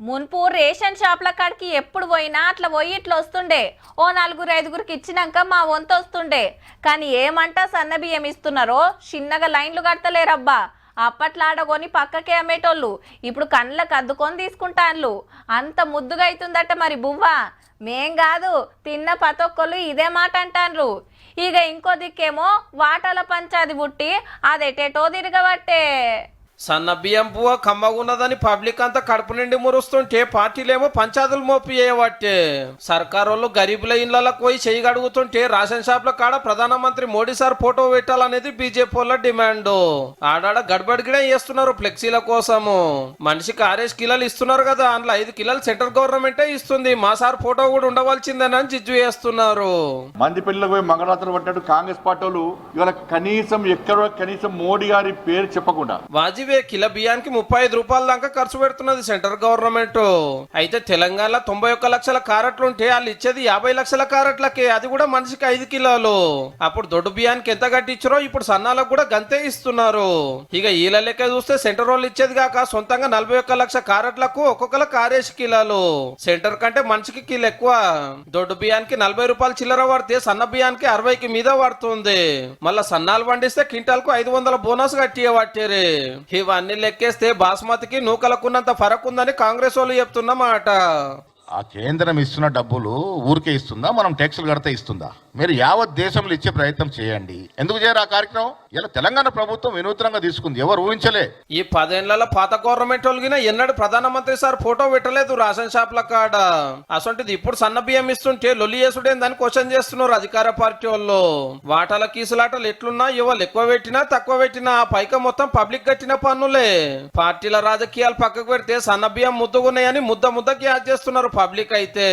మున్పు ration షాప్ల కాడికి ఎప్పుడు పోయినా అట్లా పోయి ఇట్లా వస్తుండే. ఓ 4-5గురికి ఇచ్చినాక మా వంతు వస్తుండే. కానీ ఏమంటా సన్న బియ్యం ఇస్తున్నారో చిన్నగా లైన్లు కడతలేరబ్బా. అప్పట్లో ఆడకొని పక్కకే అమ్మేటోళ్ళు ఇప్పుడు కళ్ళకు అద్దుకొని తీసుకుంటాన్లు. అంత ముద్దుగా అవుతుందట మరి బువ్వ. మేం కాదు తిన్న పతొక్కలు ఇదే మాట అంటాన్రు. ఇక ఇంకో దిక్కేమో వాటాల పంచాది పుట్టి అదెటేటో తిరగబట్టే. సన్న బియ్యం పువ్వ కమ్మగున్నదని పబ్లిక్ అంతా కడుపు నిండి మురుస్తుంటే పార్టీలేమో పంచాదులు మోపి చేయబట్టే. సర్కారోళ్ళు గరీబుల ఇళ్లకు పోయి చెయ్యి గడుగుతుంటే రేషన్ షాప్ల కాడ ప్రధానమంత్రి మోడీ సార్ ఫోటో పెట్టాలనేది బీజేపీ వాళ్ళ డిమాండ్. ఆడాడ గడబడిగిడే చేస్తున్నారు ఫ్లెక్సీల కోసము. మనిషికి 6 కిలోలు ఇస్తున్నారు కదా, అందులో 5 కిలోలు సెంట్రల్ గవర్నమెంటే ఇస్తుంది. మా సార్ ఫోటో కూడా ఉండవలసిందేనని జిజ్జు చేస్తున్నారు. మంది పిల్లలకు పోయి మంగళాత్రం పట్టినట్టు కాంగ్రెస్ పార్టీ వాళ్ళు ఇవాళ కనీసం మోడీ గారి పేరు చెప్పకుండా కిలో బియ్యానికి 35 రూపాయల దాకా ఖర్చు పెడుతున్నది సెంట్రల్ గవర్నమెంట్. అయితే తెలంగాణలో 91 లక్షల కారెట్లుంటే వాళ్ళు ఇచ్చేది 50 లక్షల కారెట్లకే, అది కూడా మనిషికి 5 కిలోలు. అప్పుడు దొడ్డు బియ్యానికి ఎంత కట్టించారో ఇప్పుడు సన్నాలకు కూడా గంతే ఇస్తున్నారు. ఇక ఈల లెక్క చూస్తే సెంటర్ వాళ్ళు ఇచ్చేది కాక సొంతంగా 41 లక్ష కారెట్లకు ఒక్కొక్కరికి 6 కిలోలు. సెంటర్ కంటే మనిషికి కిలో ఎక్కువ. దొడ్డు బియ్యానికి 40 రూపాయలు చిల్లర పడితే సన్న బియ్యానికి 60కి మీద పడుతుంది. మళ్ళా సన్నాలు పండిస్తే క్వింటాల్కు 500 బోనస్ కట్టి పట్టారు. ఇవన్నీ లెక్కేస్తే బాస్మతికి నూకలకున్నంత ఫరక్ ఉందని కాంగ్రెస్ వాళ్ళు చెప్తున్నమాట. ఆ కేంద్రం ఇస్తున్న డబ్బులు ఊరికే ఇస్తుందా, మనం ట్యాక్సులు కడితే ఇస్తుందా? మీరు యావత్ దేశంలో ఇచ్చే ప్రయత్నం చేయండి. ఎందుకు చేయరు ఆ కార్యక్రమం? ఇలా తెలంగాణ ప్రభుత్వం వినూత్నంగా తీసుకుంది, ఎవరు ఊహించలే. ఈ 10 ఏళ్లలో పాత గవర్నమెంట్ వాళ్ళకి ఎన్నడూ ప్రధానమంత్రి సార్ ఫోటో పెట్టలేదు రేషన్ షాప్ల కాడ. అసొంటిది ఇప్పుడు సన్న బియ్యం ఇస్తుంటే లొల్లి చేసుడేందని క్వశ్చన్ చేస్తున్నారు అధికార పార్టీ వాళ్ళు. వాటాల కీసులాటలు ఎట్లున్నా ఇవాళ ఎక్కువ పెట్టినా తక్కువ పెట్టినా పైక మొత్తం పబ్లిక్ కట్టిన పన్నులే. పార్టీల రాజకీయాలు పక్కకు పెడితే సన్న బియ్యం ముద్దుగున్నాయని ముద్ద ముద్దకి యాడ్ చేస్తున్నారు పబ్లిక్ అయితే.